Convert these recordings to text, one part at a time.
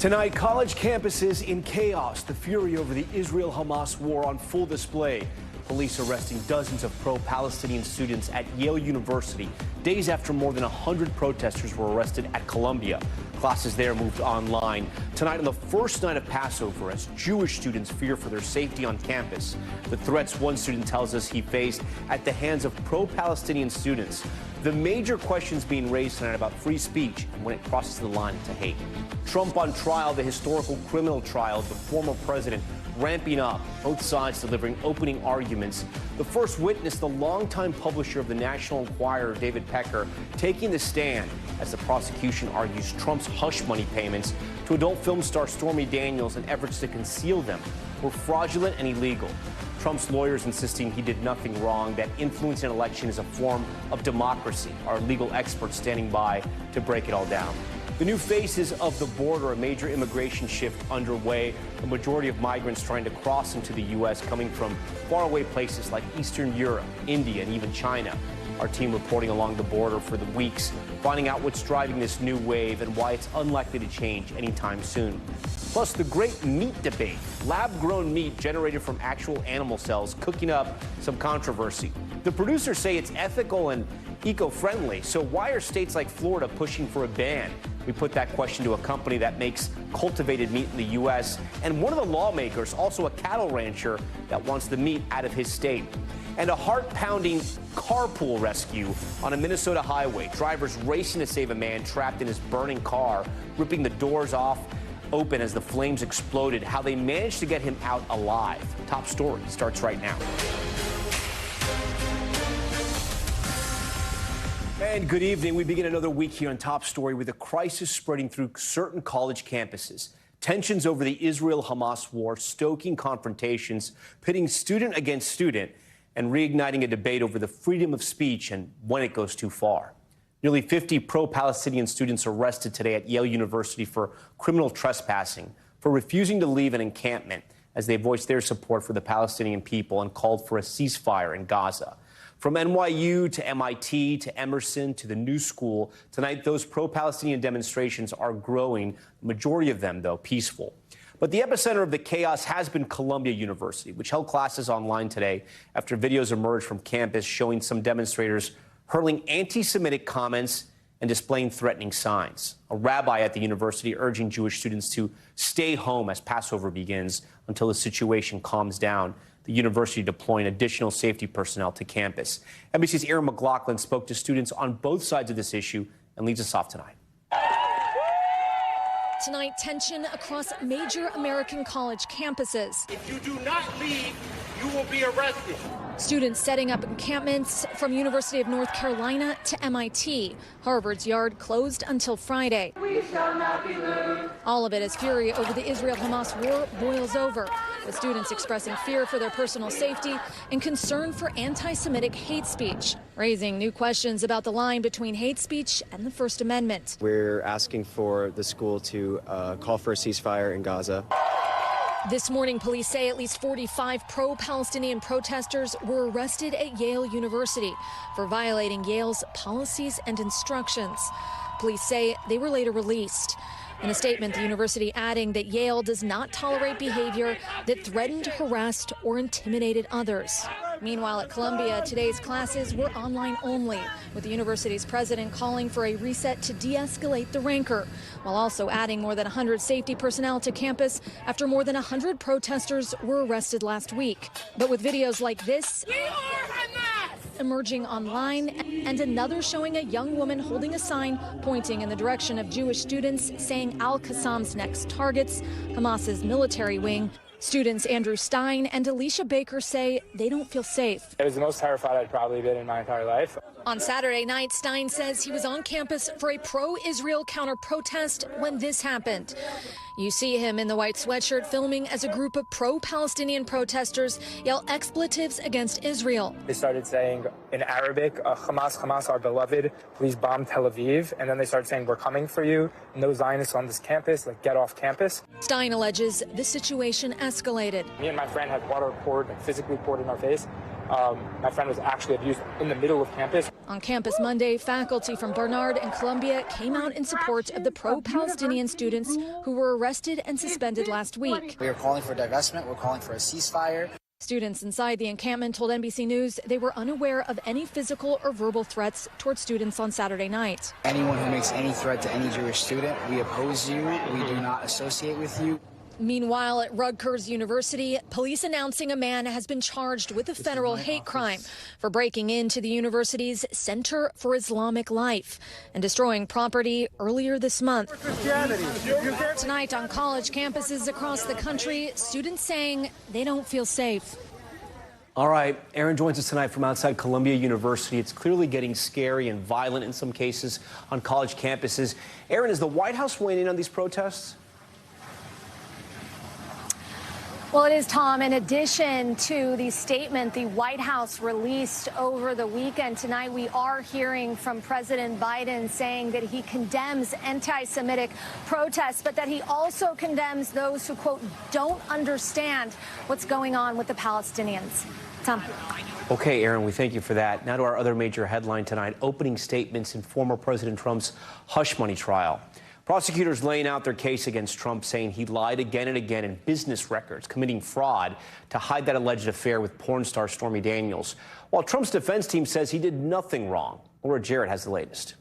Tonight, college campuses in chaos. The fury over the Israel-Hamas war on full display. Police arresting dozens of pro-Palestinian students at Yale University, days after more than 100 protesters were arrested at Columbia. Classes there moved online. Tonight, on the first night of Passover, as Jewish students fear for their safety on campus. The threats one student tells us he faced at the hands of pro-Palestinian students. The major questions being raised tonight about free speech and when it crosses the line to hate. Trump on trial, the historical criminal trial of the former president, ramping up, both sides delivering opening arguments. The first witness, the longtime publisher of the National Enquirer, David Pecker, taking the stand as the prosecution argues Trump's hush money payments to adult film star Stormy Daniels and efforts to conceal them were fraudulent and illegal. Trump's lawyers insisting he did nothing wrong, that influence in an election is a form of democracy. Our legal experts standing by to break it all down. The new faces of the border, a major immigration shift underway. A majority of migrants trying to cross into the U.S. coming from faraway places like Eastern Europe, India, and even China. Our team reporting along the border for the weeks, finding out what's driving this new wave and why it's unlikely to change anytime soon. Plus, the great meat debate. Lab-grown meat generated from actual animal cells cooking up some controversy. The producers say it's ethical and eco-friendly, so why are states like Florida pushing for a ban? We put that question to a company that makes cultivated meat in the U.S. and one of the lawmakers, also a cattle rancher, that wants the meat out of his state. And a heart-pounding carpool rescue on a Minnesota highway. Drivers racing to save a man trapped in his burning car, ripping the doors off open as the flames exploded. How they managed to get him out alive. Top story starts right now. And good evening. We begin another week here on Top Story with a crisis spreading through certain college campuses. Tensions over the Israel-Hamas war, stoking confrontations, pitting student against student, and reigniting a debate over the freedom of speech and when it goes too far. Nearly 50 pro-Palestinian students arrested today at Yale University for criminal trespassing, for refusing to leave an encampment as they voiced their support for the Palestinian people and called for a ceasefire in Gaza. From NYU to MIT to Emerson to the New School, tonight those pro-Palestinian demonstrations are growing, the majority of them, though, peaceful. But the epicenter of the chaos has been Columbia University, which held classes online today after videos emerged from campus showing some demonstrators hurling anti-Semitic comments and displaying threatening signs. A rabbi at the university urging Jewish students to stay home as Passover begins until the situation calms down. The university deploying additional safety personnel to campus. NBC's Aaron McLaughlin spoke to students on both sides of this issue and leads us off tonight. Tonight, tension across major American college campuses. If you do not leave, you will be arrested. Students setting up encampments from University of North Carolina to MIT. Harvard's yard closed until Friday. We shall not be moved. All of it as fury over the Israel-Hamas war boils over, with students expressing fear for their personal safety and concern for anti-Semitic hate speech, raising new questions about the line between hate speech and the First Amendment. We're asking for the school to call for a ceasefire in Gaza. This morning, police say at least 45 pro-Palestinian protesters were arrested at Yale University for violating Yale's policies and instructions. Police say they were later released. In a statement, the university adding that Yale does not tolerate behavior that threatened, harassed, or intimidated others. Meanwhile, at Columbia, today's classes were online only, with the university's president calling for a reset to de-escalate the rancor, while also adding more than 100 safety personnel to campus after more than 100 protesters were arrested last week. But with videos like this emerging online, and another showing a young woman holding a sign pointing in the direction of Jewish students saying Al-Qassam's next targets, Hamas's military wing. Students Andrew Stein and Alicia Baker say they don't feel safe. It was the most terrified I'd probably been in my entire life. On Saturday night, Stein says he was on campus for a pro-Israel counter-protest when this happened. You see him in the white sweatshirt filming as a group of pro-Palestinian protesters yell expletives against Israel. They started saying in Arabic, Hamas, Hamas, our beloved, please bomb Tel Aviv. And then they started saying, we're coming for you. No Zionists on this campus, like get off campus. Stein alleges the situation escalated. Me and my friend had water poured, like physically poured in our face. my friend was actually abused in the middle of campus. On campus Monday, faculty from Barnard and Columbia came out in support of the pro-Palestinian students who were arrested and suspended last week. We are calling for divestment. We're calling for a ceasefire. Students inside the encampment told NBC News they were unaware of any physical or verbal threats towards students on Saturday night. Anyone who makes any threat to any Jewish student, we oppose you. We do not associate with you. Meanwhile, at Rutgers University, police announcing a man has been charged with a federal hate crime for breaking into the university's Center for Islamic Life and destroying property earlier this month. Tonight on college campuses across the country, students saying they don't feel safe. All right, Aaron joins us tonight from outside Columbia University. It's clearly getting scary and violent in some cases on college campuses. Aaron, is the White House weighing in on these protests? Well, it is, Tom. In addition to the statement the White House released over the weekend, tonight we are hearing from President Biden saying that he condemns anti-Semitic protests, but that he also condemns those who, quote, don't understand what's going on with the Palestinians. Tom. Okay, Aaron, we thank you for that. Now to our other major headline tonight, opening statements in former President Trump's hush money trial. Prosecutors laying out their case against Trump, saying he lied again and again in business records, committing fraud to hide that alleged affair with porn star Stormy Daniels, while Trump's defense team says he did nothing wrong. Laura Jarrett has the latest.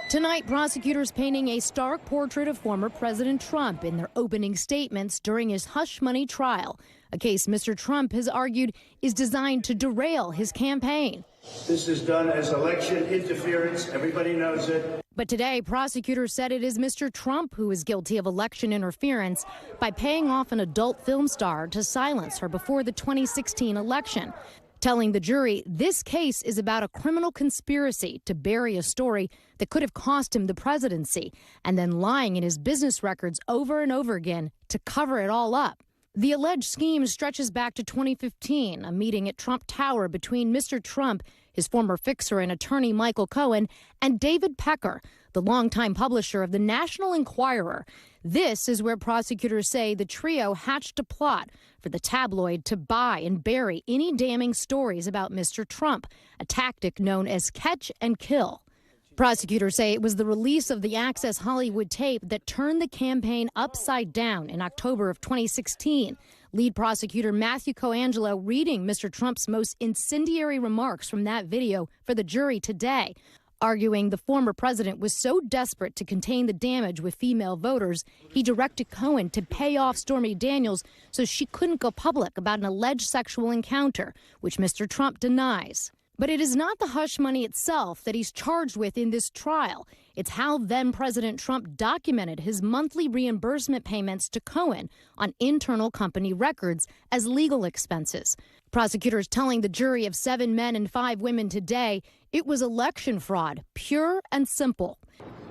Tonight, prosecutors painting a stark portrait of former President Trump in their opening statements during his hush money trial, a case Mr. Trump has argued is designed to derail his campaign. This is done as election interference. Everybody knows it. But today, prosecutors said it is Mr. Trump who is guilty of election interference by paying off an adult film star to silence her before the 2016 election, telling the jury this case is about a criminal conspiracy to bury a story that could have cost him the presidency, and then lying in his business records over and over again to cover it all up. The alleged scheme stretches back to 2015, a meeting at Trump Tower between Mr. Trump, his former fixer and attorney Michael Cohen, and David Pecker, the longtime publisher of the National Enquirer. This is where prosecutors say the trio hatched a plot for the tabloid to buy and bury any damning stories about Mr. Trump, a tactic known as catch and kill. Prosecutors say it was the release of the Access Hollywood tape that turned the campaign upside down in October of 2016. Lead prosecutor Matthew Coangelo reading Mr. Trump's most incendiary remarks from that video for the jury today, arguing the former president was so desperate to contain the damage with female voters, he directed Cohen to pay off Stormy Daniels so she couldn't go public about an alleged sexual encounter, which Mr. Trump denies. But it is not the hush money itself that he's charged with in this trial. It's how then President Trump documented his monthly reimbursement payments to Cohen on internal company records as legal expenses. Prosecutors telling the jury of 7 men and 5 women today it was election fraud, pure and simple.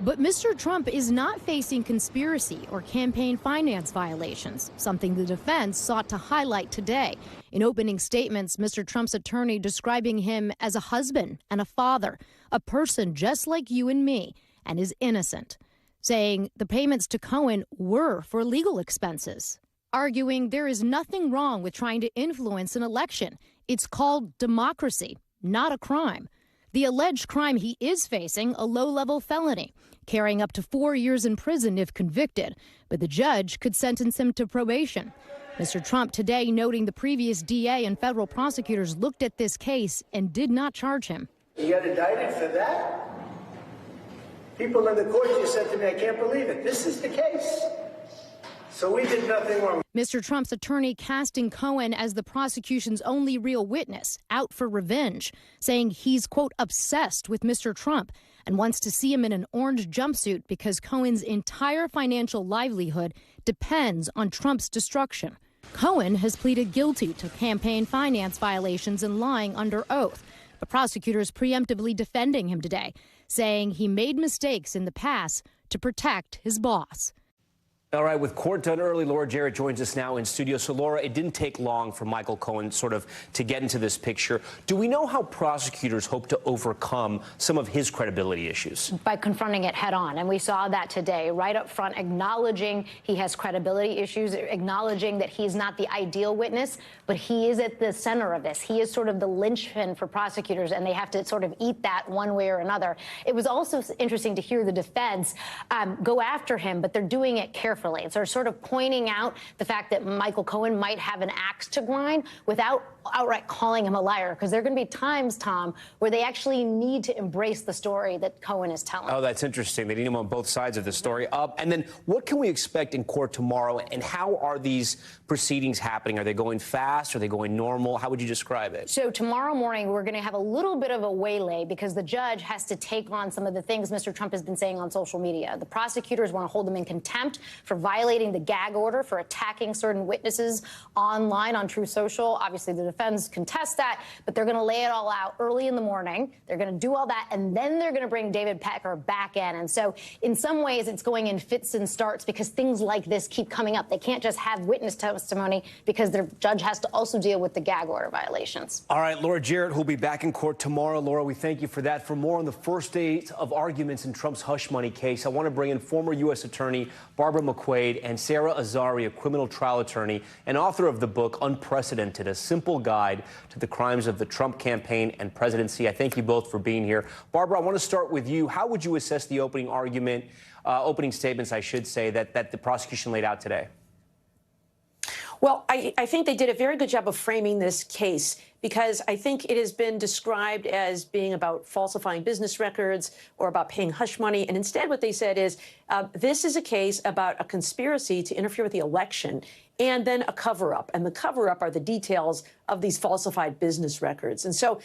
But Mr. Trump is not facing conspiracy or campaign finance violations, something the defense sought to highlight today. In opening statements, Mr. Trump's attorney describing him as a husband and a father, a person just like you and me, and is innocent, saying the payments to Cohen were for legal expenses, arguing there is nothing wrong with trying to influence an election. It's called democracy, not a crime. The alleged crime he is facing, a low-level felony, carrying up to 4 years in prison if convicted, but the judge could sentence him to probation. Mr. Trump today noting the previous DA and federal prosecutors looked at this case and did not charge him. You got indicted for that? People in the court just said to me, I can't believe it. This is the case. So we did nothing wrong. Mr. Trump's attorney casting Cohen as the prosecution's only real witness, out for revenge, saying he's, quote, obsessed with Mr. Trump and wants to see him in an orange jumpsuit because Cohen's entire financial livelihood depends on Trump's destruction. Cohen has pleaded guilty to campaign finance violations and lying under oath. The prosecutors preemptively defending him today, saying he made mistakes in the past to protect his boss. All right, with court done early, Laura Jarrett joins us now in studio. So, Laura, it didn't take long for Michael Cohen sort of to get into this picture. Do we know how prosecutors hope to overcome some of his credibility issues? By confronting it head on. And we saw that today, right up front, acknowledging he has credibility issues, acknowledging that he's not the ideal witness, but he is at the center of this. He is sort of the linchpin for prosecutors, and they have to sort of eat that one way or another. It was also interesting to hear the defense go after him, but they're doing it carefully. So they're sort of pointing out the fact that Michael Cohen might have an axe to grind without outright calling him a liar, because there are going to be times, Tom, where they actually need to embrace the story that Cohen is telling. Oh, that's interesting. They need him on both sides of the story. And then what can we expect in court tomorrow, and how are these proceedings happening? Are they going fast? Are they going normal? How would you describe it? So tomorrow morning, we're going to have a little bit of a waylay because the judge has to take on some of the things Mr. Trump has been saying on social media. The prosecutors want to hold him in contempt for violating the gag order, for attacking certain witnesses online on Truth Social. Obviously, the defense contests that, but they're going to lay it all out early in the morning. They're going to do all that, and then they're going to bring David Pecker back in. And so in some ways, it's going in fits and starts because things like this keep coming up. They can't just have witness testimony because the judge has to also deal with the gag order violations. All right, Laura Jarrett, who'll be back in court tomorrow. Laura, we thank you for that. For more on the first days of arguments in Trump's hush money case, I want to bring in former U.S. Attorney Barbara McQuade and Sarah Azari, a criminal trial attorney and author of the book Unprecedented, a simple guide to the crimes of the Trump campaign and presidency. I thank you both for being here. Barbara, I want to start with you. How would you assess the opening statements, I should say, that the prosecution laid out today? Well, I think they did a very good job of framing this case, because I think it has been described as being about falsifying business records or about paying hush money. And instead, what they said is this is a case about a conspiracy to interfere with the election and then a cover-up. And the cover-up are the details of these falsified business records. And so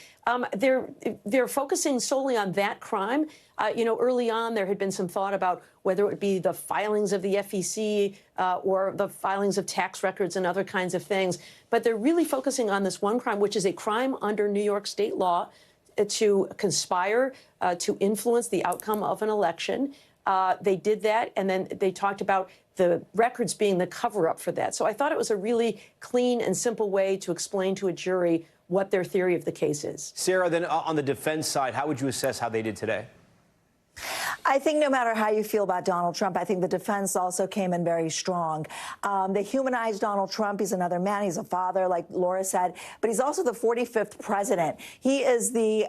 they're focusing solely on that crime. Early on, there had been some thought about whether it would be the filings of the FEC or the filings of tax records and other kinds of things. But they're really focusing on this one crime, which is a crime under New York state law to conspire to influence the outcome of an election. They did that, and then they talked about the records being the cover-up for that. So I thought it was a really clean and simple way to explain to a jury what their theory of the case is. Sarah, then on the defense side, how would you assess how they did today? I think no matter how you feel about Donald Trump, I think the defense also came in very strong. They humanized Donald Trump. He's another man. He's a father, like Laura said, but he's also the 45th president. He is the,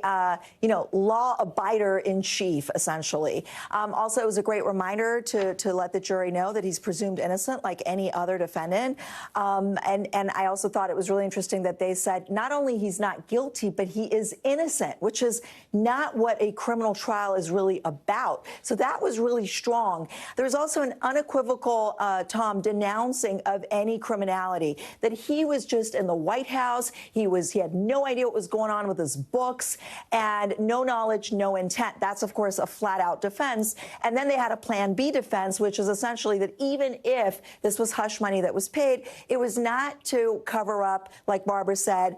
law abider in chief, essentially. Also, it was a great reminder to let the jury know that he's presumed innocent like any other defendant. And I also thought it was really interesting that they said not only he's not guilty, but he is innocent, which is not what a criminal trial is really about. So that was really strong. There was also an unequivocal, Tom, denouncing of any criminality, that he was just in the White House. He had no idea what was going on with his books, and no knowledge, no intent. That's, of course, a flat-out defense. And then they had a Plan B defense, which is essentially that even if this was hush money that was paid, it was not to cover up, like Barbara said,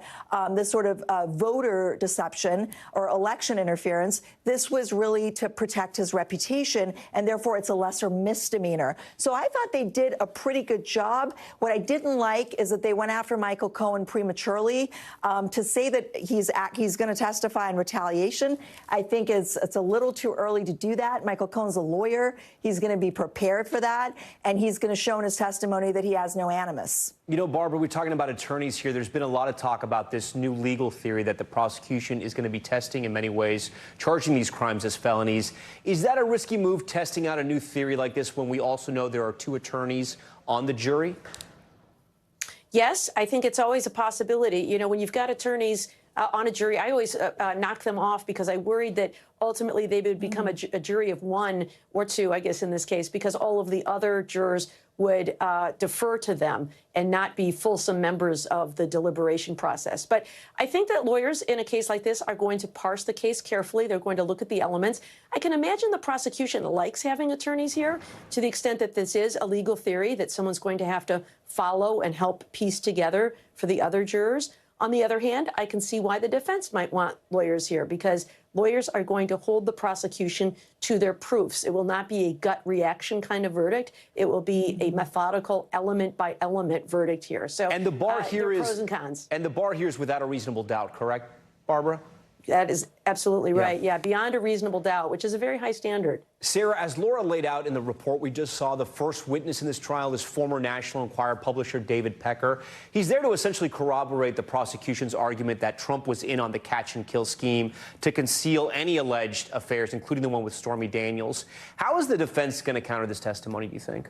this sort of voter deception or election interference. This was really to protect his reputation, and therefore it's a lesser misdemeanor. So I thought they did a pretty good job. What I didn't like is that they went after Michael Cohen prematurely. To say that he's going to testify in retaliation, I think it's a little too early to do that. Michael Cohen's a lawyer. He's going to be prepared for that, and he's going to show in his testimony that he has no animus. You know, Barbara, we're talking about attorneys here. There's been a lot of talk about this new legal theory that the prosecution is going to be testing in many ways, charging these crimes as felonies. Is that a risky move, testing out a new theory like this, when we also know there are two attorneys on the jury? Yes, I think it's always a possibility. You know, when you've got attorneys on a jury, I always knock them off because I worried that ultimately they would become a jury of one or two, I guess, in this case, because all of the other jurors would defer to them and not be fulsome members of the deliberation process. But I think that lawyers in a case like this are going to parse the case carefully. They're going to look at the elements. I can imagine the prosecution likes having attorneys here to the extent that this is a legal theory that someone's going to have to follow and help piece together for the other jurors. On the other hand, I can see why the defense might want lawyers here, because lawyers are going to hold the prosecution to their proofs. It will not be a gut reaction kind of verdict. It will be a methodical, element by element verdict here. So, and the bar here is pros and cons. And the bar here is without a reasonable doubt, correct, Barbara? That is absolutely right. Yeah, beyond a reasonable doubt, which is a very high standard. Sarah, as Laura laid out in the report we just saw, the first witness in this trial is former National Enquirer publisher David Pecker. He's there to essentially corroborate the prosecution's argument that Trump was in on the catch-and-kill scheme to conceal any alleged affairs, including the one with Stormy Daniels. How is the defense going to counter this testimony, do you think?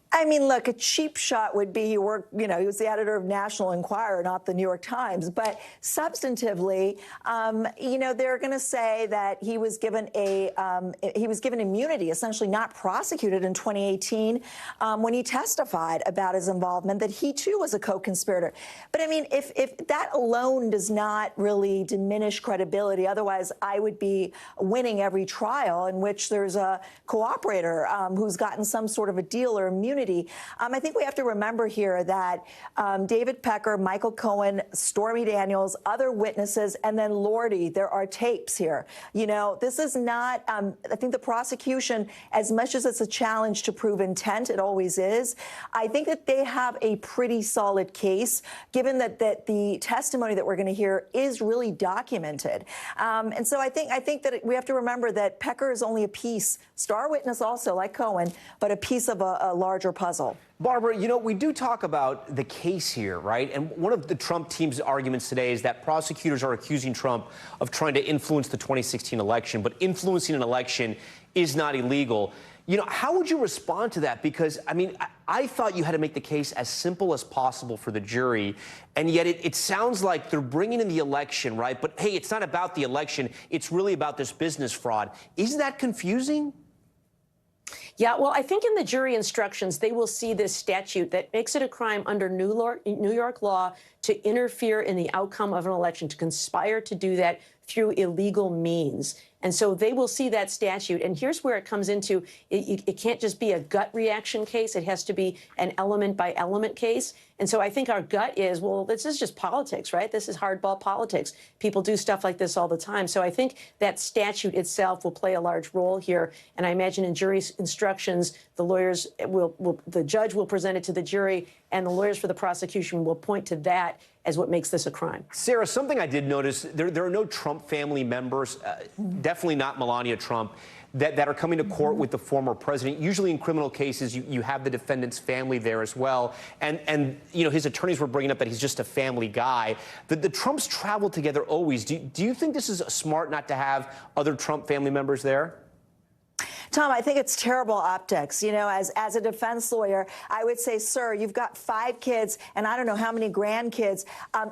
I mean, look, a cheap shot would be he worked, he was the editor of National Enquirer, not the New York Times. But substantively, they're going to say that he was given immunity, essentially not prosecuted in 2018 when he testified about his involvement, that he too was a co-conspirator. But I mean, if that alone does not really diminish credibility, otherwise I would be winning every trial in which there's a cooperator who's gotten some sort of a deal or immunity. I think we have to remember here that David Pecker, Michael Cohen, Stormy Daniels, other witnesses, and then Lordy, there are tapes here. This is not, I think the prosecution, as much as it's a challenge to prove intent, it always is, I think that they have a pretty solid case, given that the testimony that we're going to hear is really documented. And so I think that we have to remember that Pecker is only a piece, star witness also, like Cohen, but a piece of a larger puzzle. Barbara, we do talk about the case here, right? And one of the Trump team's arguments today is that prosecutors are accusing Trump of trying to influence the 2016 election, but influencing an election is not illegal. How would you respond to that? Because, I mean, I thought you had to make the case as simple as possible for the jury, and yet it sounds like they're bringing in the election, right? But, hey, it's not about the election. It's really about this business fraud. Isn't that confusing? Yeah, well, I think in the jury instructions, they will see this statute that makes it a crime under New York law to interfere in the outcome of an election, to conspire to do that through illegal means. And so they will see that statute. And here's where it comes into, it can't just be a gut reaction case. It has to be an element by element case. And so I think our gut is, well, this is just politics, right? This is hardball politics. People do stuff like this all the time. So I think that statute itself will play a large role here. And I imagine in jury instructions, the judge will present it to the jury, and the lawyers for the prosecution will point to that as what makes this a crime. Sarah, something I did notice, there are no Trump family members, definitely not Melania Trump, that are coming to court with the former president. Usually in criminal cases, you have the defendant's family there as well. And his attorneys were bringing up that he's just a family guy. The Trumps travel together always. Do you think this is smart not to have other Trump family members there? Tom, I think it's terrible optics. As a defense lawyer, I would say, sir, you've got 5 kids and I don't know how many grandkids.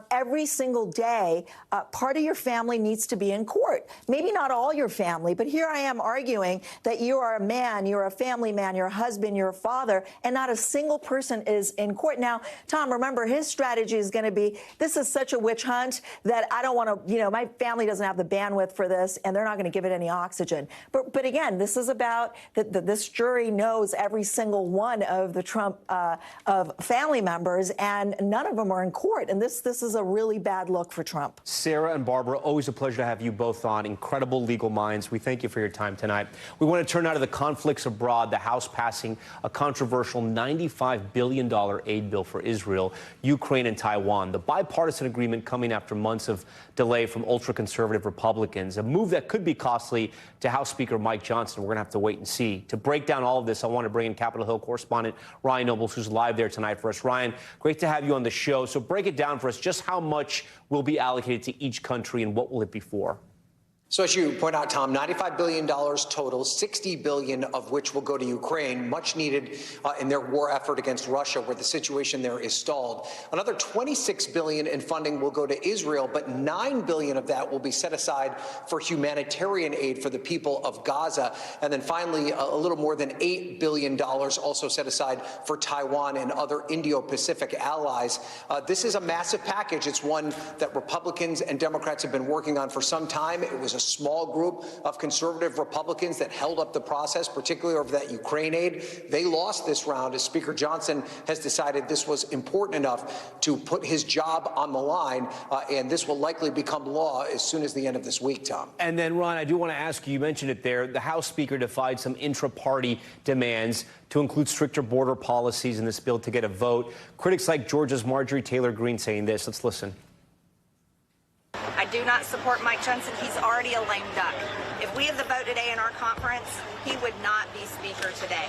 Every single day, part of your family needs to be in court. Maybe not all your family, but here I am arguing that you are a man, you're a family man, you're a husband, you're a father, and not a single person is in court. Now, Tom, remember, his strategy is going to be, this is such a witch hunt that I don't want to, my family doesn't have the bandwidth for this, and they're not going to give it any oxygen. But again, this is about that this jury knows every single one of the Trump of family members, and none of them are in court. And this is a really bad look for Trump. Sarah and Barbara, always a pleasure to have you both on. Incredible legal minds. We thank you for your time tonight. We want to turn now to the conflicts abroad. The House passing a controversial $95 billion aid bill for Israel, Ukraine, and Taiwan. The bipartisan agreement coming after months of delay from ultra-conservative Republicans, a move that could be costly to House Speaker Mike Johnson. We're going to have to wait and see. To break down all of this, I want to bring in Capitol Hill correspondent Ryan Nobles, who's live there tonight for us. Ryan, great to have you on the show. So break it down for us. Just how much will be allocated to each country, and what will it be for? So as you point out, Tom, $95 billion total, $60 billion of which will go to Ukraine, much needed in their war effort against Russia, where the situation there is stalled. Another $26 billion in funding will go to Israel, but $9 billion of that will be set aside for humanitarian aid for the people of Gaza. And then finally, a little more than $8 billion also set aside for Taiwan and other Indo-Pacific allies. This is a massive package. It's one that Republicans and Democrats have been working on for some time. It was was a small group of conservative Republicans that held up the process, particularly over that Ukraine aid. They lost this round as Speaker Johnson has decided this was important enough to put his job on the line, and this will likely become law as soon as the end of this week, Tom. And then, Ron, I do want to ask you mentioned it there, the House Speaker defied some intra-party demands to include stricter border policies in this bill to get a vote. Critics like Georgia's Marjorie Taylor Greene saying this. Let's listen. I do not support Mike Johnson. He's already a lame duck. If we have the vote today in our conference, he would not be Speaker today.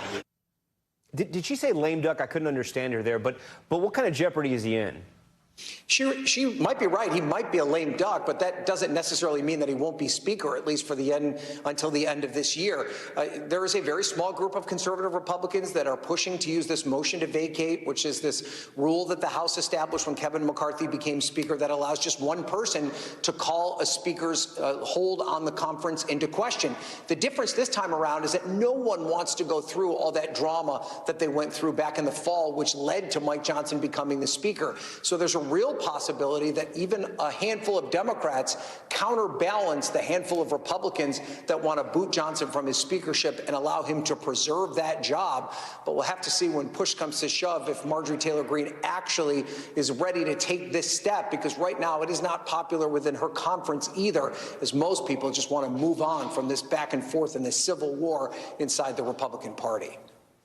Did she say lame duck? I couldn't understand her there. But what kind of jeopardy is he in? She might be right. He might be a lame duck, but that doesn't necessarily mean that he won't be Speaker, at least for the end, until the end of this year. There is a very small group of conservative Republicans that are pushing to use this motion to vacate, which is this rule that the House established when Kevin McCarthy became Speaker that allows just one person to call a Speaker's hold on the conference into question. The difference this time around is that no one wants to go through all that drama that they went through back in the fall, which led to Mike Johnson becoming the Speaker. So there's a real possibility that even a handful of Democrats counterbalance the handful of Republicans that want to boot Johnson from his speakership and allow him to preserve that job. But we'll have to see when push comes to shove if Marjorie Taylor Greene actually is ready to take this step, because right now it is not popular within her conference either, as most people just want to move on from this back and forth and this civil war inside the Republican Party.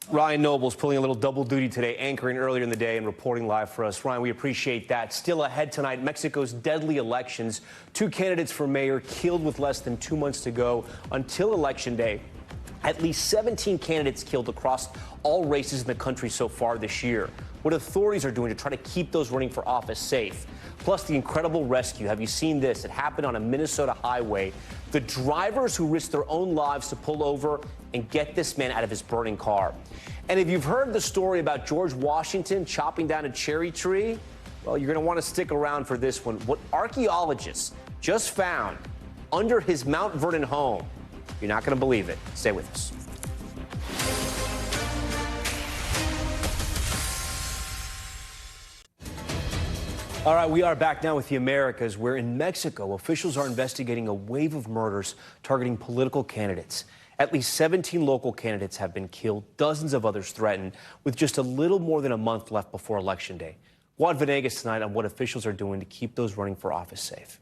Ryan Noble's pulling a little double duty today, anchoring earlier in the day and reporting live for us. Ryan, we appreciate that. Still ahead tonight, Mexico's deadly elections. 2 candidates for mayor killed with less than 2 months to go until Election Day. At least 17 candidates killed across all races in the country so far this year. What authorities are doing to try to keep those running for office safe. Plus, the incredible rescue. Have you seen this? It happened on a Minnesota highway. The drivers who risked their own lives to pull over and get this man out of his burning car. And if you've heard the story about George Washington chopping down a cherry tree, well, you're going to want to stick around for this one. What archaeologists just found under his Mount Vernon home, you're not going to believe it. Stay with us. All right, we are back now with the Americas, where in Mexico, officials are investigating a wave of murders targeting political candidates. At least 17 local candidates have been killed, dozens of others threatened, with just a little more than a month left before Election Day. Juan Venegas tonight on what officials are doing to keep those running for office safe.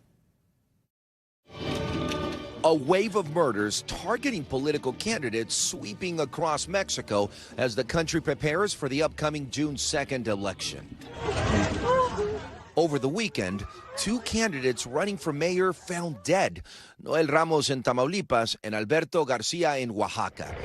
A wave of murders targeting political candidates sweeping across Mexico as the country prepares for the upcoming June 2nd election. Over the weekend, 2 candidates running for mayor found dead, Noel Ramos in Tamaulipas and Alberto Garcia in Oaxaca.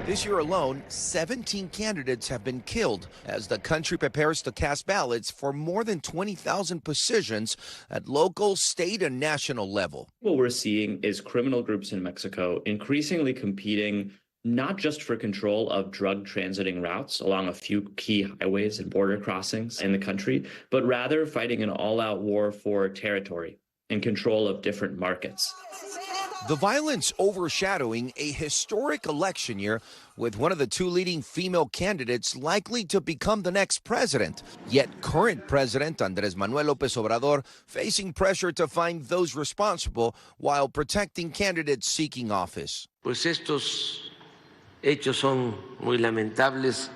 This year alone, 17 candidates have been killed as the country prepares to cast ballots for more than 20,000 positions at local, state, and national level. What we're seeing is criminal groups in Mexico increasingly competing not just for control of drug transiting routes along a few key highways and border crossings in the country, but rather fighting an all-out war for territory and control of different markets. The violence overshadowing a historic election year with one of the 2 leading female candidates likely to become the next president. Yet current President Andrés Manuel López Obrador facing pressure to find those responsible while protecting candidates seeking office. Pues estos hechos son muy lamentables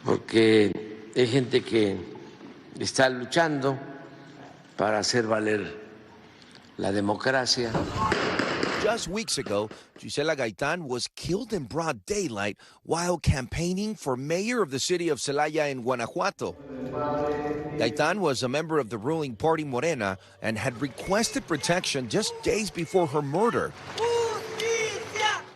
porque hay gente que está luchando para hacer valer la democracia. Just weeks ago, Gisela Gaitán was killed in broad daylight while campaigning for mayor of the city of Celaya in Guanajuato. Gaitán was a member of the ruling party Morena and had requested protection just days before her murder.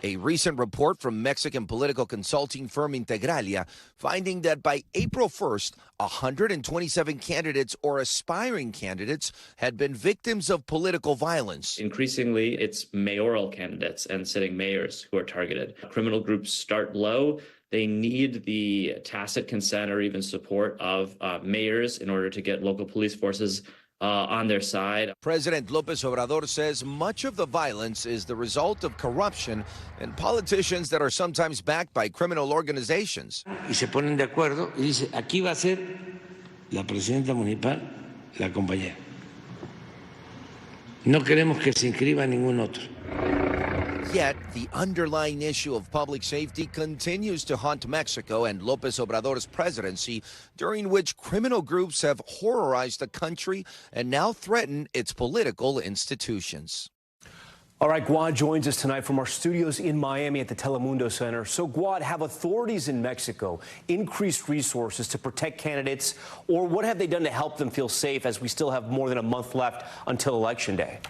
A recent report from Mexican political consulting firm Integralia finding that by April 1st, 127 candidates or aspiring candidates had been victims of political violence. Increasingly, it's mayoral candidates and sitting mayors who are targeted. Criminal groups start low. They need the tacit consent or even support of mayors in order to get local police forces on their side. President López Obrador says much of the violence is the result of corruption and politicians that are sometimes backed by criminal organizations. Y se ponen de acuerdo y dice, aquí va a ser la presidenta municipal, la compañera. No queremos que se inscriba ningún otro. Yet, the underlying issue of public safety continues to haunt Mexico and López Obrador's presidency, during which criminal groups have horrorized the country and now threaten its political institutions. All right, Guad joins us tonight from our studios in Miami at the Telemundo Center. So, Guad, have authorities in Mexico increased resources to protect candidates, or what have they done to help them feel safe as we still have more than a month left until Election Day?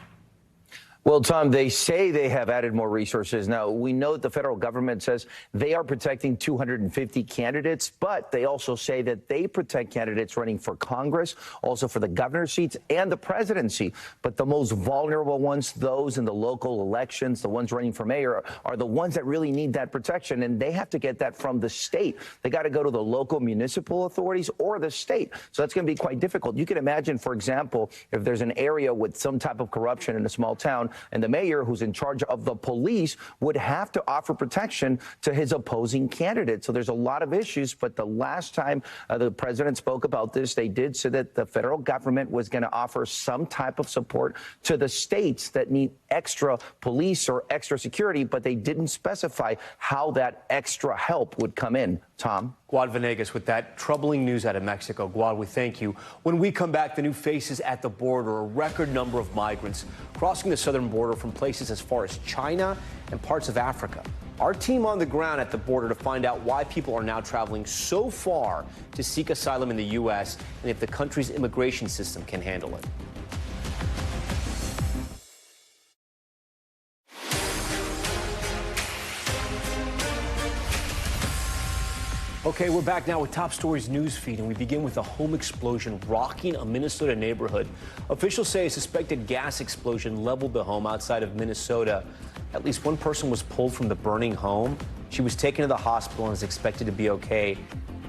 Well, Tom, they say they have added more resources. Now, we know that the federal government says they are protecting 250 candidates, but they also say that they protect candidates running for Congress, also for the governor's seats and the presidency. But the most vulnerable ones, those in the local elections, the ones running for mayor, are the ones that really need that protection. And they have to get that from the state. They got to go to the local municipal authorities or the state. So that's going to be quite difficult. You can imagine, for example, if there's an area with some type of corruption in a small town, and the mayor, who's in charge of the police, would have to offer protection to his opposing candidate. So there's a lot of issues. But the last time the president spoke about this, they did say that the federal government was going to offer some type of support to the states that need extra police or extra security, but they didn't specify how that extra help would come in. Tom? Guad Venegas with that troubling news out of Mexico. Guad, we thank you. When we come back, the new faces at the border, a record number of migrants crossing the southern border from places as far as China and parts of Africa. Our team on the ground at the border to find out why people are now traveling so far to seek asylum in the U.S. and if the country's immigration system can handle it. Okay, we're back now with Top Stories news feed, and we begin with a home explosion rocking a Minnesota neighborhood. Officials say a suspected gas explosion leveled the home outside of Minnesota. At least one person was pulled from the burning home. She was taken to the hospital and is expected to be okay.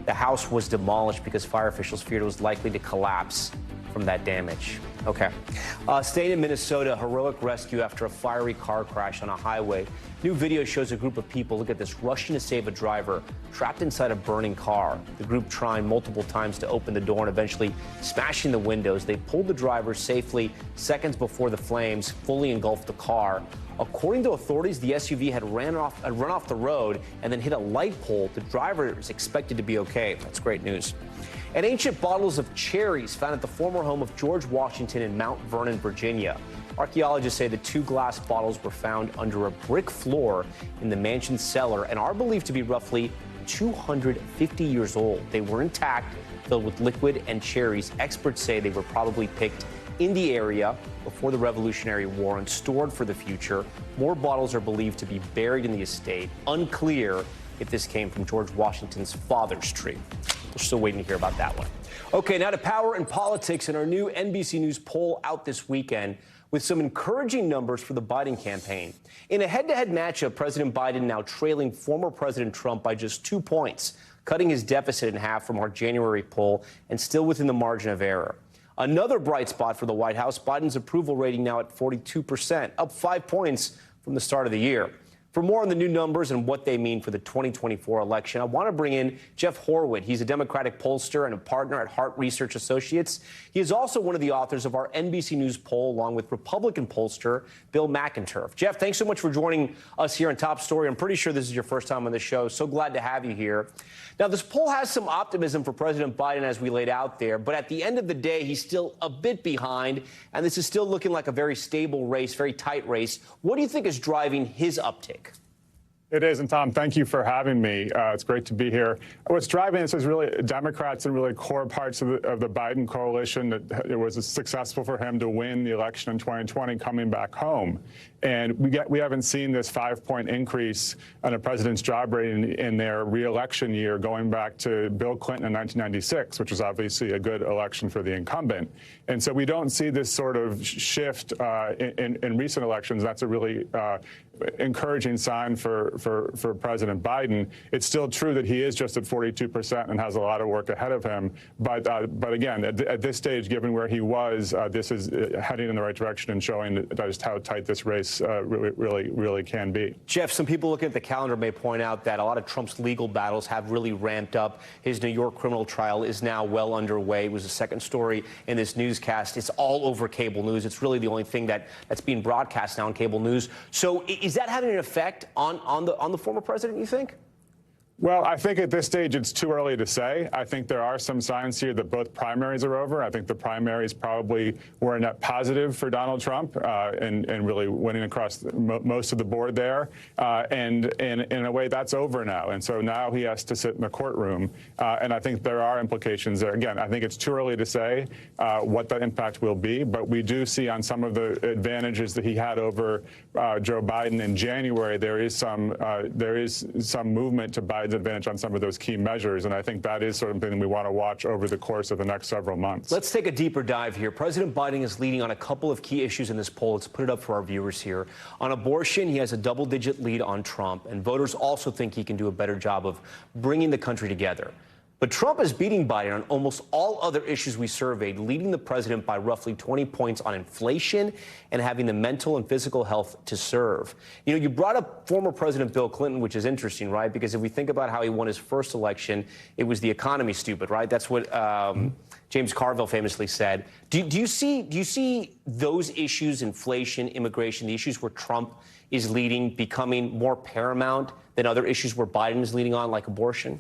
The house was demolished because fire officials feared it was likely to collapse from that damage. Okay. Staying in Minnesota, heroic rescue after a fiery car crash on a highway. New video shows a group of people, look at this, rushing to save a driver trapped inside a burning car. The group trying multiple times to open the door and eventually smashing the windows. They pulled the driver safely seconds before the flames fully engulfed the car. According to authorities, the SUV had run off the road and then hit a light pole. The driver is expected to be okay. That's great news. And ancient bottles of cherries found at the former home of George Washington in Mount Vernon, Virginia. Archaeologists say the two glass bottles were found under a brick floor in the mansion's cellar and are believed to be roughly 250 years old. They were intact, filled with liquid and cherries. Experts say they were probably picked in the area before the Revolutionary War and stored for the future. More bottles are believed to be buried in the estate. Unclear if this came from George Washington's father's tree. We're still waiting to hear about that one. Okay, now to power and politics and our new NBC News poll out this weekend with some encouraging numbers for the Biden campaign. In a head-to-head matchup, President Biden now trailing former President Trump by just 2 points, cutting his deficit in half from our January poll and still within the margin of error. Another bright spot for the White House, Biden's approval rating now at 42%, up 5 points from the start of the year. For more on the new numbers and what they mean for the 2024 election, I want to bring in Jeff Horwit. He's a Democratic pollster and a partner at Hart Research Associates. He is also one of the authors of our NBC News poll, along with Republican pollster Bill McInturff. Jeff, thanks so much for joining us here on Top Story. I'm pretty sure this is your first time on the show. So glad to have you here. Now, this poll has some optimism for President Biden, as we laid out there, but at the end of the day, he's still a bit behind, and this is still looking like a very stable race, very tight race. What do you think is driving his uptick? It is, and Tom, thank you for having me. It's great to be here. What's driving this is really Democrats and really core parts of the Biden coalition that it was successful for him to win the election in 2020 coming back home. And we haven't seen this 5-point increase on a president's job rating in their re-election year going back to Bill Clinton in 1996, which was obviously a good election for the incumbent. And so we don't see this sort of shift in recent elections. That's a really encouraging sign for President Biden. It's still true that he is just at 42% and has a lot of work ahead of him. But again, at this stage, given where he was, this is heading in the right direction and showing just how tight this race really can be. Jeff, some people looking at the calendar may point out that a lot of Trump's legal battles have really ramped up. His New York criminal trial is now well underway. It was the second story in this newscast. It's all over cable news. It's really the only thing that's being broadcast now on cable news. So is that having an effect on the former president, you think? Well, I think at this stage it's too early to say. I think there are some signs here that both primaries are over. I think the primaries probably were a net positive for Donald Trump and really winning across most of the board there. And in a way, that's over now. And so now he has to sit in the courtroom. And I think there are implications there. Again, I think it's too early to say what the impact will be. But we do see on some of the advantages that he had over Joe Biden in January, there is some movement to Biden's advantage on some of those key measures, and I think that is something we want to watch over the course of the next several months. Let's take a deeper dive here. President Biden is leading on a couple of key issues in this poll. Let's put it up for our viewers here. On abortion, he has a double-digit lead on Trump, and voters also think he can do a better job of bringing the country together. But Trump is beating Biden on almost all other issues we surveyed, leading the president by roughly 20 points on inflation and having the mental and physical health to serve. You know, you brought up former President Bill Clinton, which is interesting, right? Because if we think about how he won his first election, it was the economy stupid, right? That's what James Carville famously said. Do you see those issues, inflation, immigration, the issues where Trump is leading, becoming more paramount than other issues where Biden is leading on, like abortion?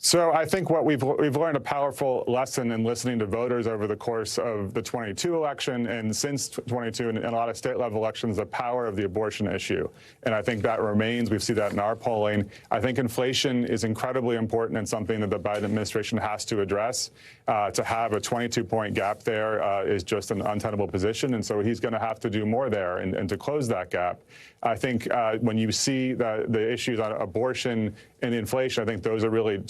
So I think what we've learned a powerful lesson in listening to voters over the course of the 22 election and since 22 and a lot of state level elections, the power of the abortion issue. And I think that remains. We see that in our polling. I think inflation is incredibly important and something that the Biden administration has to address. To have a 22-point gap there is just an untenable position. And so he's going to have to do more there and to close that gap. I think when you see the issues on abortion and inflation, I think those are really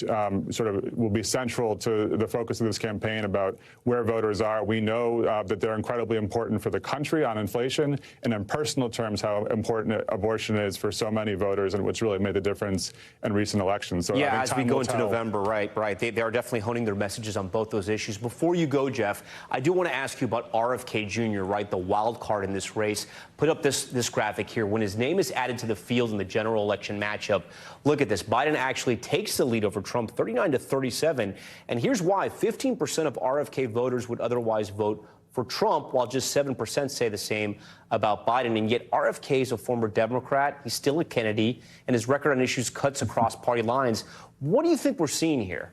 sort of will be central to the focus of this campaign about where voters are. We know that they're incredibly important for the country on inflation, and in personal terms, how important abortion is for so many voters, and what's really made the difference in recent elections. So yeah, as we go into November, right. They are definitely honing their messages on both those issues. Before you go, Jeff, I do want to ask you about RFK Jr., right, the wild card in this race. Put up this graphic here. When his name is added to the field in the general election matchup, look at this. Biden actually takes the lead over Trump, 39-37. And here's why. 15% of RFK voters would otherwise vote for Trump, while just 7% say the same about Biden. And yet RFK is a former Democrat. He's still a Kennedy, and his record on issues cuts across party lines. What do you think we're seeing here?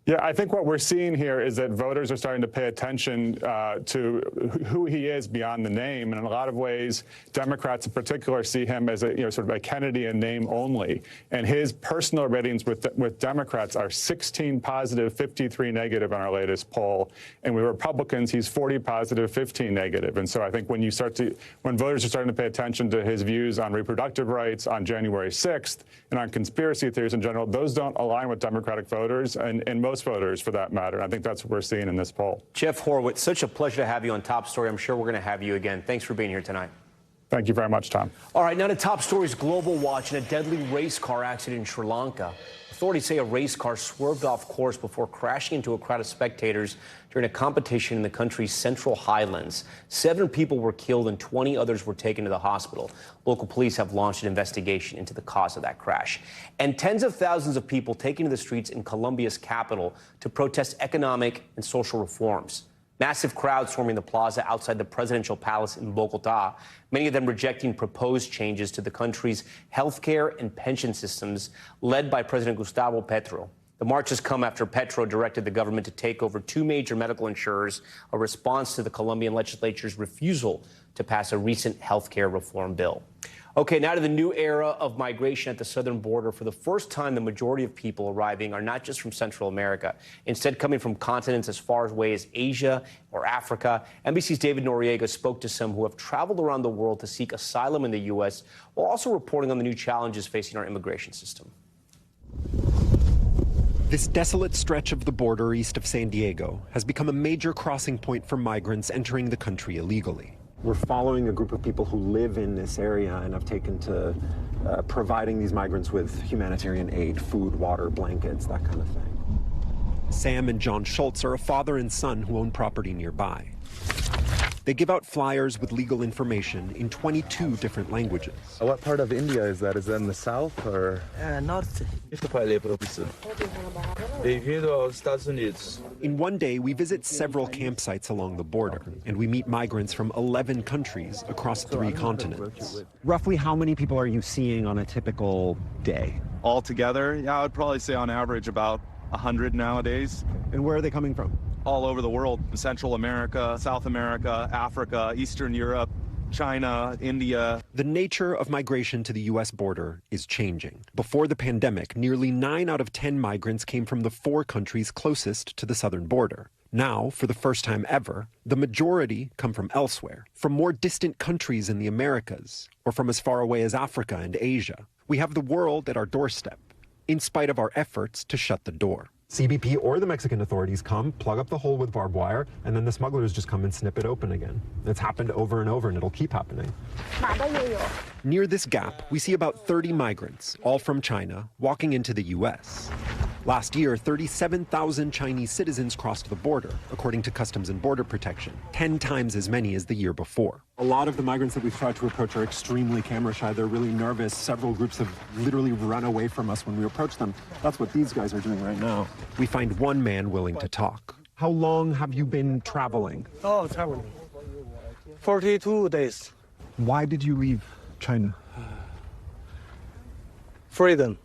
Yeah, I think what we're seeing here is that voters are starting to pay attention to who he is beyond the name. And in a lot of ways, Democrats in particular see him as a sort of a Kennedy in name only. And his personal ratings with Democrats are 16 positive, 53 negative in our latest poll. And with Republicans, he's 40 positive, 15 negative. And so I think when voters are starting to pay attention to his views on reproductive rights on January 6th and on conspiracy theories in general, those don't align with Democratic voters and most voters, for that matter. I think that's what we're seeing in this poll. Jeff Horowitz, such a pleasure to have you on Top Story. I'm sure we're going to have you again. Thanks for being here tonight. Thank you very much, Tom. All right, now to Top Story's Global Watch and a deadly race car accident in Sri Lanka. Authorities say a race car swerved off course before crashing into a crowd of spectators during a competition in the country's Central Highlands. 7 people were killed and 20 others were taken to the hospital. Local police have launched an investigation into the cause of that crash. And tens of thousands of people taking to the streets in Colombia's capital to protest economic and social reforms. Massive crowds swarming the plaza outside the presidential palace in Bogota, many of them rejecting proposed changes to the country's healthcare and pension systems led by President Gustavo Petro. The marches come after Petro directed the government to take over 2 major medical insurers, a response to the Colombian legislature's refusal to pass a recent healthcare reform bill. Okay, now to the new era of migration at the southern border. For the first time, the majority of people arriving are not just from Central America, instead coming from continents as far away as Asia or Africa. NBC's David Noriega spoke to some who have traveled around the world to seek asylum in the U.S., while also reporting on the new challenges facing our immigration system. This desolate stretch of the border east of San Diego has become a major crossing point for migrants entering the country illegally. We're following a group of people who live in this area and have taken to providing these migrants with humanitarian aid, food, water, blankets, that kind of thing. Sam and John Schultz are a father and son who own property nearby. They give out flyers with legal information in 22 different languages. What part of India is that? Is that in the south or? North. In one day, we visit several campsites along the border, and we meet migrants from 11 countries across 3 continents. Roughly how many people are you seeing on a typical day? Altogether, yeah, I would probably say on average about 100 nowadays. And where are they coming from? All over the world. Central America, South America, Africa, Eastern Europe, China, India. The nature of migration to the U.S. border is changing. Before the pandemic, nearly 9 out of 10 migrants came from the 4 countries closest to the southern border. Now, for the first time ever, the majority come from elsewhere, from more distant countries in the Americas, or from as far away as Africa and Asia. We have the world at our doorstep, in spite of our efforts to shut the door. CBP or the Mexican authorities come, plug up the hole with barbed wire, and then the smugglers just come and snip it open again. It's happened over and over, and it'll keep happening. Near this gap, we see about 30 migrants, all from China, walking into the U.S. Last year, 37,000 Chinese citizens crossed the border, according to Customs and Border Protection, 10 times as many as the year before. A lot of the migrants that we've tried to approach are extremely camera shy. They're really nervous. Several groups have literally run away from us when we approach them. That's what these guys are doing right now. We find one man willing to talk. How long have you been traveling? Oh, traveling. 42 days. Why did you leave China? Freedom.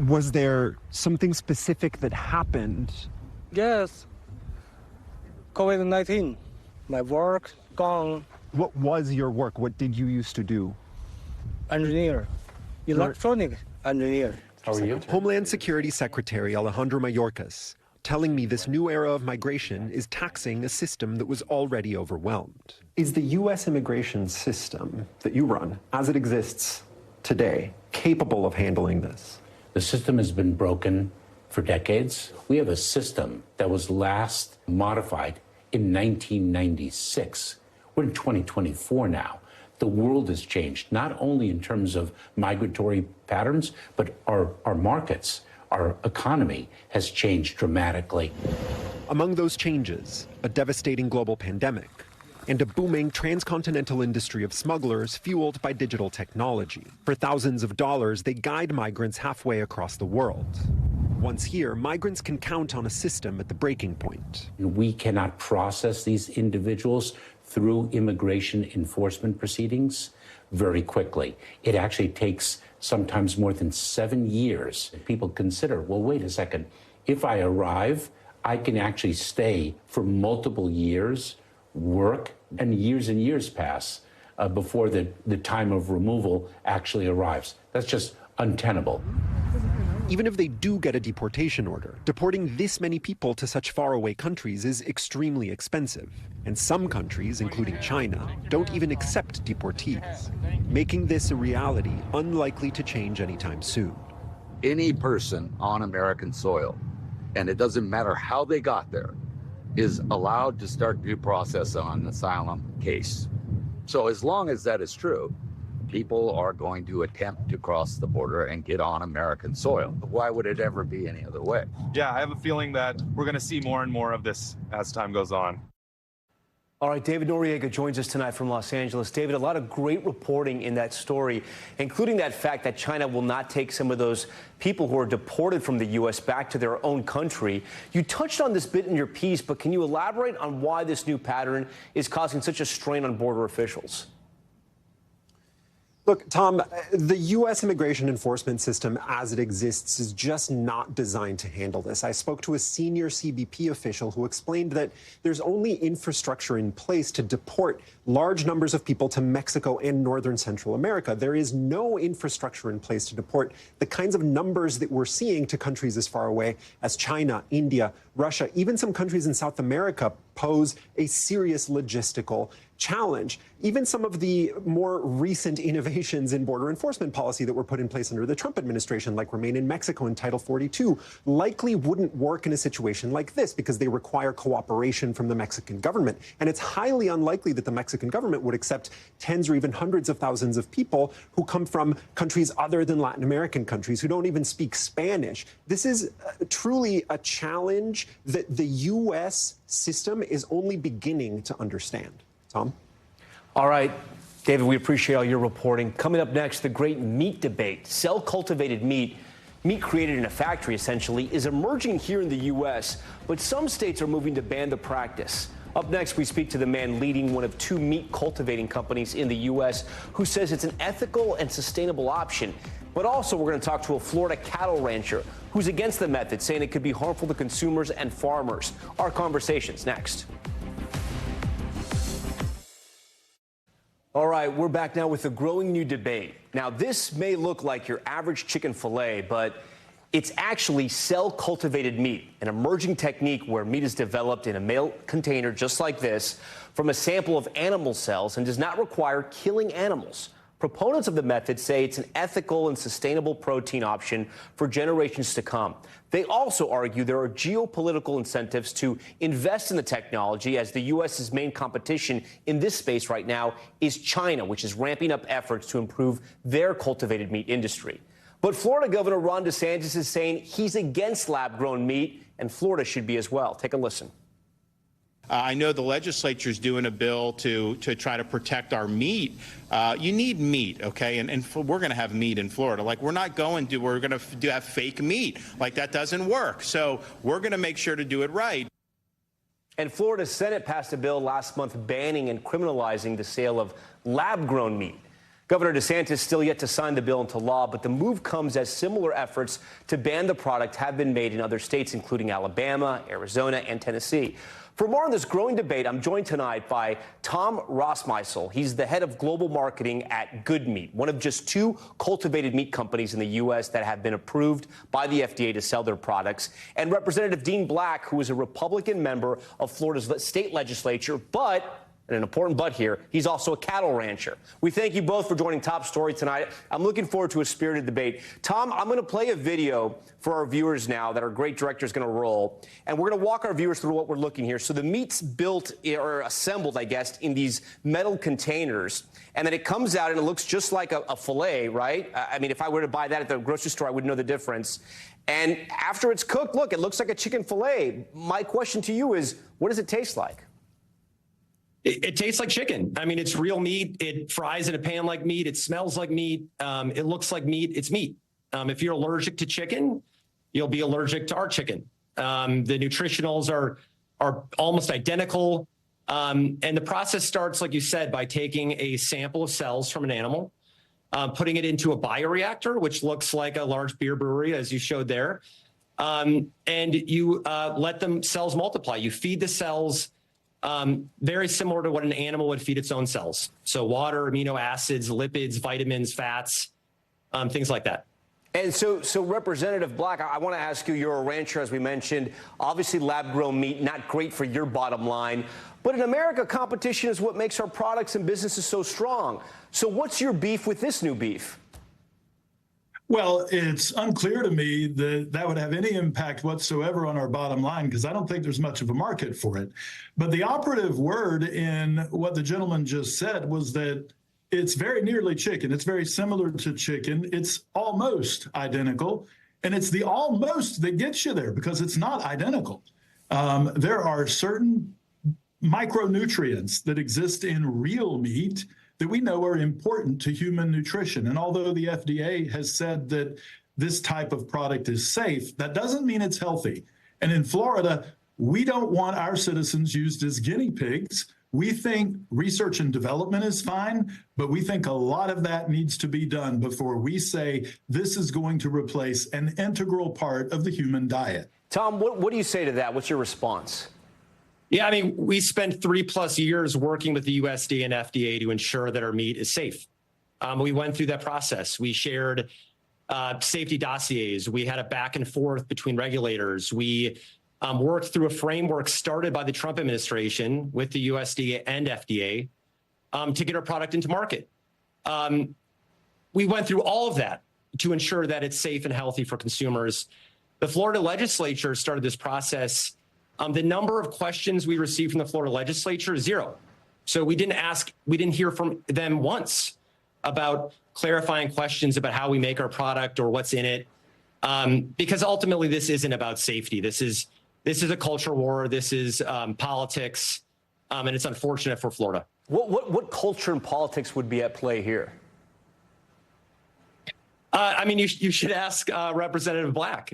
Was there something specific that happened? Yes. COVID-19. My work gone. What was your work? What did you used to do? Engineer. Electronic engineer. How are you? Homeland Security Secretary Alejandro Mayorkas telling me this new era of migration is taxing a system that was already overwhelmed. Is the U.S. immigration system that you run, as it exists today, capable of handling this? The system has been broken for decades. We have a system that was last modified in 1996. We're in 2024 now. The world has changed, not only in terms of migratory patterns, but our markets, our economy has changed dramatically. Among those changes, a devastating global pandemic and a booming transcontinental industry of smugglers fueled by digital technology. For thousands of dollars, they guide migrants halfway across the world. Once here, migrants can count on a system at the breaking point. We cannot process these individuals through immigration enforcement proceedings very quickly. It actually takes sometimes more than 7 years. People consider, well, wait a second, if I arrive, I can actually stay for multiple years, work, and years pass before the time of removal actually arrives. That's just untenable. Even if they do get a deportation order, deporting this many people to such faraway countries is extremely expensive. And some countries, including China, don't even accept deportees, making this a reality unlikely to change anytime soon. Any person on American soil, and it doesn't matter how they got there, is allowed to start due process on an asylum case. So as long as that is true, people are going to attempt to cross the border and get on American soil. Why would it ever be any other way? Yeah, I have a feeling that we're going to see more and more of this as time goes on. All right, David Noriega joins us tonight from Los Angeles. David, a lot of great reporting in that story, including that fact that China will not take some of those people who are deported from the U.S. back to their own country. You touched on this bit in your piece, but can you elaborate on why this new pattern is causing such a strain on border officials? Look, Tom, the U.S. immigration enforcement system as it exists is just not designed to handle this. I spoke to a senior CBP official who explained that there's only infrastructure in place to deport large numbers of people to Mexico and northern Central America. There is no infrastructure in place to deport the kinds of numbers that we're seeing to countries as far away as China, India, Russia, even some countries in South America pose a serious logistical challenge. Even some of the more recent innovations in border enforcement policy that were put in place under the Trump administration, like Remain in Mexico and Title 42, likely wouldn't work in a situation like this because they require cooperation from the Mexican government. And it's highly unlikely that the Mexican government would accept tens or even hundreds of thousands of people who come from countries other than Latin American countries who don't even speak Spanish. This is truly a challenge that the U.S. system is only beginning to understand. Tom? All right, David, we appreciate all your reporting. Coming up next, the great meat debate. Cell-cultivated meat created in a factory, essentially, is emerging here in the U.S., but some states are moving to ban the practice. Up next, we speak to the man leading one of two meat cultivating companies in the U.S. who says it's an ethical and sustainable option. But also, we're going to talk to a Florida cattle rancher who's against the method, saying it could be harmful to consumers and farmers. Our conversation's next. All right, we're back now with a growing new debate. Now, this may look like your average chicken fillet, but it's actually cell-cultivated meat, an emerging technique where meat is developed in a mail container just like this from a sample of animal cells and does not require killing animals. Proponents of the method say it's an ethical and sustainable protein option for generations to come. They also argue there are geopolitical incentives to invest in the technology, as the U.S.'s main competition in this space right now is China, which is ramping up efforts to improve their cultivated meat industry. But Florida Governor Ron DeSantis is saying he's against lab-grown meat, and Florida should be as well. Take a listen. I know the legislature's doing a bill to try to protect our meat. You need meat, okay? And we're going to have meat in Florida. Like, we're going to have fake meat. Like, that doesn't work. So we're going to make sure to do it right. And Florida's Senate passed a bill last month banning and criminalizing the sale of lab-grown meat. Governor DeSantis still yet to sign the bill into law, but the move comes as similar efforts to ban the product have been made in other states, including Alabama, Arizona, and Tennessee. For more on this growing debate, I'm joined tonight by Tom Rossmeisel. He's the head of global marketing at Good Meat, one of just two cultivated meat companies in the U.S. that have been approved by the FDA to sell their products, and Representative Dean Black, who is a Republican member of Florida's state legislature, but and an important but here, he's also a cattle rancher. We thank you both for joining Top Story tonight. I'm looking forward to a spirited debate. Tom, I'm going to play a video for our viewers now that our great director is going to roll, and we're going to walk our viewers through what we're looking here. So the meat's built or assembled, I guess, in these metal containers, and then it comes out and it looks just like a fillet, right? I mean, if I were to buy that at the grocery store, I wouldn't know the difference. And after it's cooked, look, it looks like a chicken fillet. My question to you is, what does it taste like? It tastes like chicken. I mean, it's real meat. It fries in a pan like meat. It smells like meat. It looks like meat. It's meat. If you're allergic to chicken, you'll be allergic to our chicken. The nutritionals are almost identical. And the process starts, like you said, by taking a sample of cells from an animal, putting it into a bioreactor, which looks like a large beer brewery, as you showed there. And you let them cells multiply. You feed the cells very similar to what an animal would feed its own cells. So water, amino acids, lipids, vitamins, fats, things like that. And so Representative Black, I want to ask you, you're a rancher, as we mentioned. Obviously, lab-grown meat, not great for your bottom line. But in America, competition is what makes our products and businesses so strong. So what's your beef with this new beef? Well, it's unclear to me that that would have any impact whatsoever on our bottom line, because I don't think there's much of a market for it. But the operative word in what the gentleman just said was that it's very nearly chicken. It's very similar to chicken. It's almost identical. And it's the almost that gets you there, because it's not identical. There are certain micronutrients that exist in real meat that we know are important to human nutrition. And although the FDA has said that this type of product is safe, that doesn't mean it's healthy. And in Florida, we don't want our citizens used as guinea pigs. We think research and development is fine, but we think a lot of that needs to be done before we say this is going to replace an integral part of the human diet. Tom, what do you say to that? What's your response? Yeah, I mean, we spent 3+ years working with the USDA and FDA to ensure that our meat is safe. We went through that process. We shared safety dossiers. We had a back and forth between regulators. We worked through a framework started by the Trump administration with the USDA and FDA to get our product into market. We went through all of that to ensure that it's safe and healthy for consumers. The Florida legislature started this process. The number of questions we received from the Florida legislature is 0. So we didn't hear from them once about clarifying questions about how we make our product or what's in it. Because ultimately this isn't about safety. This is a culture war. This is politics. And it's unfortunate for Florida. What culture and politics would be at play here? I mean, you should ask Representative Black.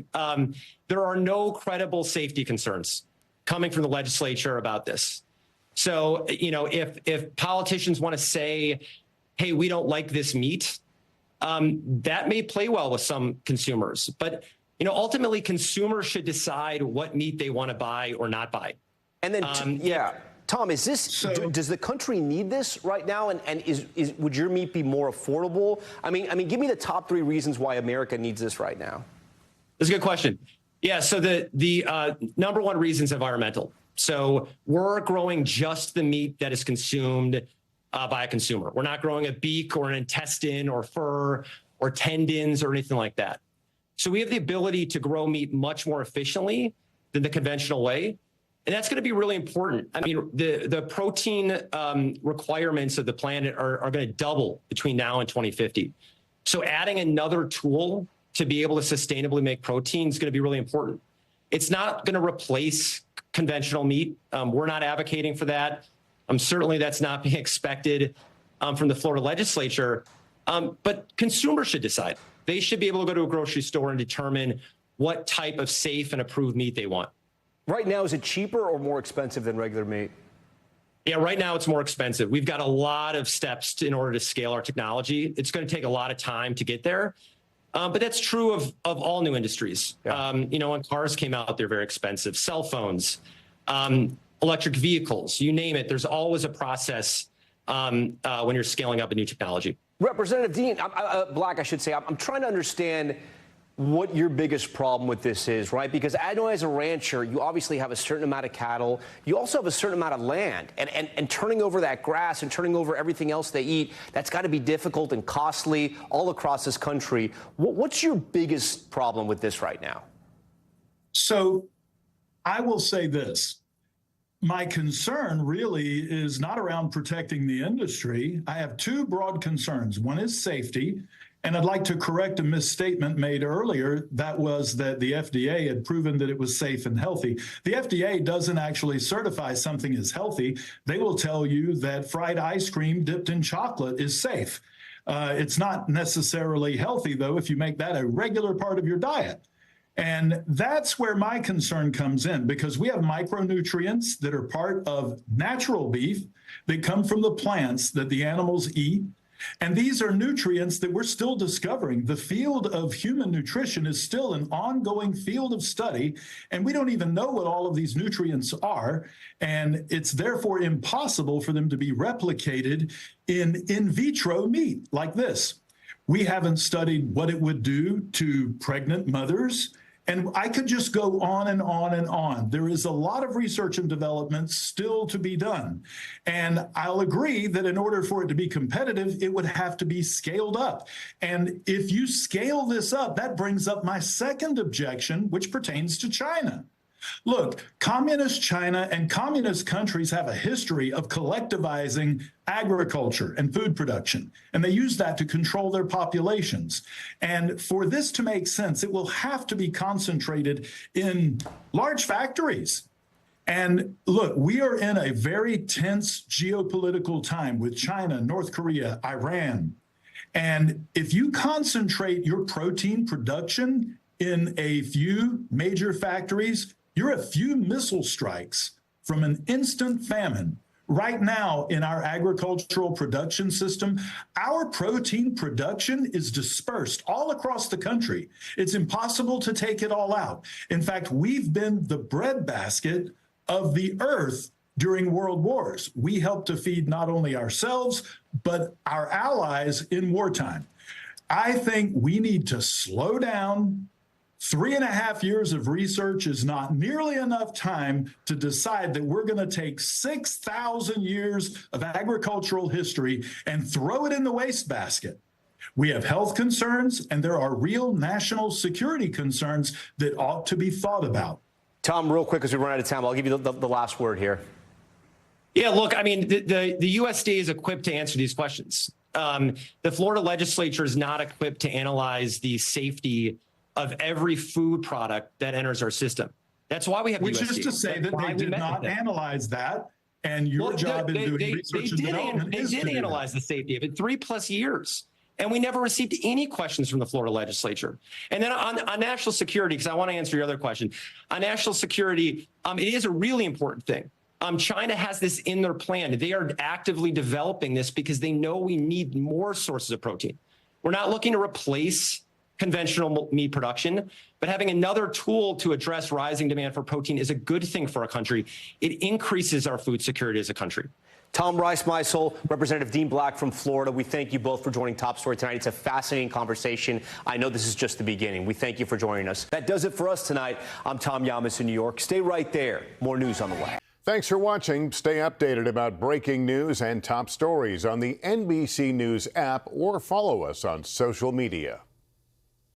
There are no credible safety concerns coming from the legislature about this. So, you know, if politicians want to say, hey, we don't like this meat, that may play well with some consumers. But, you know, ultimately, consumers should decide what meat they want to buy or not buy. And then, Tom, is this, does the country need this right now? And would your meat be more affordable? I mean, give me the top 3 reasons why America needs this right now. That's a good question. Yeah, so the number 1 reason is environmental. So we're growing just the meat that is consumed by a consumer. We're not growing a beak or an intestine or fur or tendons or anything like that. So we have the ability to grow meat much more efficiently than the conventional way. And that's going to be really important. I mean, the protein requirements of the planet are going to double between now and 2050. So adding another tool to be able to sustainably make protein is going to be really important. It's not going to replace conventional meat. We're not advocating for that. Certainly that's not being expected from the Florida legislature. But consumers should decide. They should be able to go to a grocery store and determine what type of safe and approved meat they want. Right now, is it cheaper or more expensive than regular meat? Yeah, right now it's more expensive. We've got a lot of steps in order to scale our technology. It's going to take a lot of time to get there. But that's true of all new industries. Yeah. You know, when cars came out, they're very expensive. Cell phones, electric vehicles, you name it. There's always a process when you're scaling up a new technology. Representative Dean, Black, I should say, I'm trying to understand what your biggest problem with this is, right? Because I know as a rancher, you obviously have a certain amount of cattle. You also have a certain amount of land. And turning over that grass and turning over everything else they eat, that's got to be difficult and costly all across this country. What's your biggest problem with this right now? So I will say this. My concern really is not around protecting the industry. I have 2 broad concerns. One is safety. And I'd like to correct a misstatement made earlier. That was that the FDA had proven that it was safe and healthy. The FDA doesn't actually certify something as healthy. They will tell you that fried ice cream dipped in chocolate is safe. It's not necessarily healthy, though, if you make that a regular part of your diet. And that's where my concern comes in, because we have micronutrients that are part of natural beef that come from the plants that the animals eat. And these are nutrients that we're still discovering. The field of human nutrition is still an ongoing field of study, and we don't even know what all of these nutrients are. And it's therefore impossible for them to be replicated in vitro meat like this. We haven't studied what it would do to pregnant mothers. And I could just go on and on and on. There is a lot of research and development still to be done. And I'll agree that in order for it to be competitive, it would have to be scaled up. And if you scale this up, that brings up my second objection, which pertains to China. Look, communist China and communist countries have a history of collectivizing agriculture and food production, and they use that to control their populations. And for this to make sense, it will have to be concentrated in large factories. And look, we are in a very tense geopolitical time with China, North Korea, Iran. And if you concentrate your protein production in a few major factories, you're a few missile strikes from an instant famine. Right now in our agricultural production system, our protein production is dispersed all across the country. It's impossible to take it all out. In fact, we've been the breadbasket of the earth during world wars. We helped to feed not only ourselves, but our allies in wartime. I think we need to slow down, 3.5 years of research is not nearly enough time to decide that we're going to take 6,000 years of agricultural history and throw it in the wastebasket. We have health concerns, and there are real national security concerns that ought to be thought about. Tom, real quick, as we run out of time, I'll give you the last word here. Yeah, look, I mean, the USDA is equipped to answer these questions. The Florida legislature is not equipped to analyze the safety of every food product that enters our system. That's why we have Which USDA. is to say that they did not analyze that, and your job in doing research and development is to do that. They did analyze the safety of it 3+ years, and we never received any questions from the Florida legislature. And then on national security, because I want to answer your other question, on national security, it is a really important thing. China has this in their plan. They are actively developing this because they know we need more sources of protein. We're not looking to replace conventional meat production, but having another tool to address rising demand for protein is a good thing for our country. It increases our food security as a country. Tom Rice-Meisel, Representative Dean Black from Florida, we thank you both for joining Top Story tonight. It's a fascinating conversation. I know this is just the beginning. We thank you for joining us. That does it for us tonight. I'm Tom Llamas in New York. Stay right there. More news on the way. Thanks for watching. Stay updated about breaking news and top stories on the NBC News app or follow us on social media.